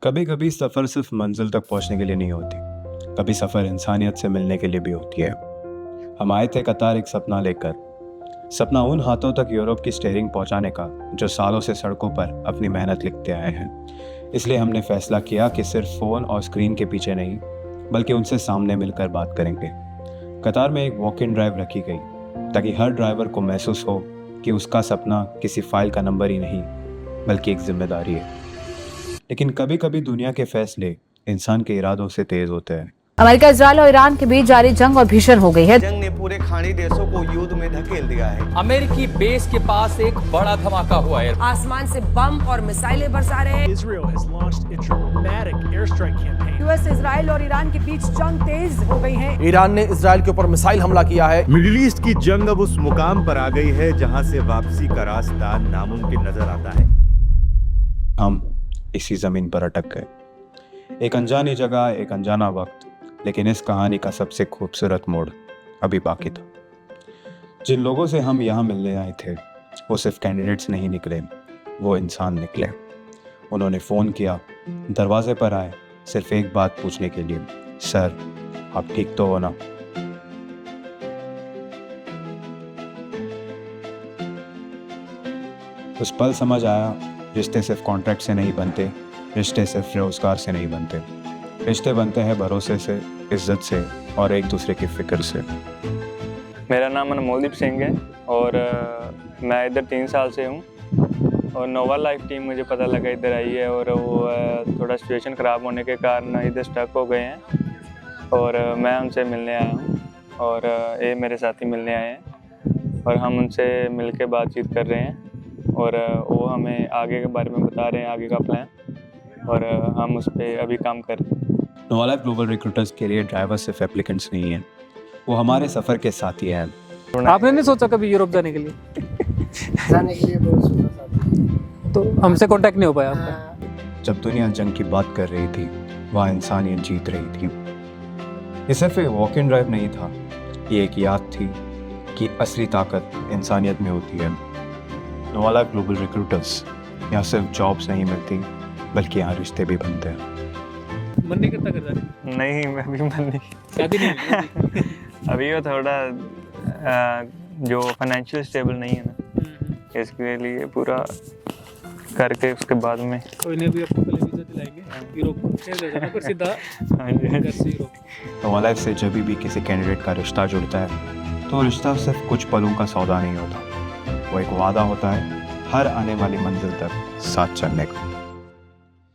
कभी कभी सफ़र सिर्फ मंजिल तक पहुंचने के लिए नहीं होती। कभी सफ़र इंसानियत से मिलने के लिए भी होती है। हम आए थे कतार एक सपना लेकर, सपना उन हाथों तक यूरोप की स्टीयरिंग पहुंचाने का जो सालों से सड़कों पर अपनी मेहनत लिखते आए हैं। इसलिए हमने फैसला किया कि सिर्फ फ़ोन और स्क्रीन के पीछे नहीं, बल्कि उनसे सामने मिलकर बात करेंगे। कतार में एक वॉक इन ड्राइव रखी गई ताकि हर ड्राइवर को महसूस हो कि उसका सपना किसी फाइल का नंबर ही नहीं, बल्कि एक जिम्मेदारी है। लेकिन कभी कभी दुनिया के फैसले इंसान के इरादों से तेज होते हैं। अमेरिका, इजराइल और ईरान के बीच जारी जंग और भीषण हो गई है। जंग ने पूरे खाड़ी देशों को युद्ध में धकेल दिया है। अमेरिकी बेस के पास एक बड़ा धमाका हुआ है। आसमान से बम और मिसाइलें बरसा रहे हैं। Israel has launched a dramatic airstrike campaign. US, Israel और ईरान के बीच जंग तेज हो गई है। ईरान ने इजराइल के ऊपर मिसाइल हमला किया है। मिडिल ईस्ट की जंग अब उस मुकाम पर आ गई है जहां से वापसी का रास्ता नामुमकिन नजर आता है। हम इसी जमीन पर अटक गए, एक अनजानी जगह, एक अनजाना वक्त। लेकिन इस कहानी का सबसे खूबसूरत मोड़ अभी बाकी था। जिन लोगों से हम यहाँ मिलने आए थे वो सिर्फ कैंडिडेट्स नहीं निकले, वो इंसान निकले। उन्होंने फ़ोन किया, दरवाजे पर आए, सिर्फ एक बात पूछने के लिए, सर आप ठीक तो हो ना? उस पल समझ आया, रिश्ते सिर्फ कॉन्ट्रैक्ट से नहीं बनते, रिश्ते सिर्फ रोजगार से नहीं बनते। रिश्ते बनते हैं भरोसे से, इज्जत से और एक दूसरे की फिक्र से। मेरा नाम अनमोलदीप सिंह है और मैं इधर 3 साल से हूँ। और नोवा लाइफ टीम मुझे पता लगा इधर आई है और वो थोड़ा सिचुएशन ख़राब होने के कारण इधर स्टक हो गए हैं और मैं उनसे मिलने आया हूँ और ये मेरे साथी मिलने आए हैं और हम उनसे मिल के बातचीत कर रहे हैं और वो हमें आगे के बारे में बता रहे हैं, आगे का प्लान, और हम उस पर अभी काम कर रहे हैं। नोवा लाइफ ग्लोबल रिक्रूटर्स के लिए ड्राइवर सिर्फ एप्लीकेंट्स नहीं हैं, वो हमारे सफ़र के साथी हैं। आपने नहीं सोचा कभी यूरोप जाने के लिए? जाने के लिए बहुत सोचा था, तो हमसे कांटेक्ट नहीं हो पाया आपका? जब दुनिया जंग की बात कर रही थी, वहाँ इंसानियत जीत रही थी। ये सिर्फ एक वॉक इन ड्राइव नहीं था, ये एक याद थी कि असली ताकत इंसानियत में होती है। नोवा लाइफ ग्लोबल रिक्रूटर्स, यहाँ सिर्फ जॉब्स नहीं मिलती, बल्कि यहाँ रिश्ते भी बनते हैं। मन नहीं करता कर जाने? नहीं, मैं अभी मन नहीं। शादी नहीं अभी वो थोड़ा जो फाइनेंशियल स्टेबल नहीं है ना, इसके लिए पूरा करके उसके बाद में कोई नहीं, अभी आपको पहले वीज़ा दिलाएंगे यूरोप से जाना, पर सीधा घर से यूरोप। नोवा लाइफ से जब भी किसी कैंडिडेट का रिश्ता जुड़ता है तो रिश्ता सिर्फ कुछ पलों का सौदा नहीं होता, वो एक वादा होता है हर आने वाली मंजिल तक साथ चलने का।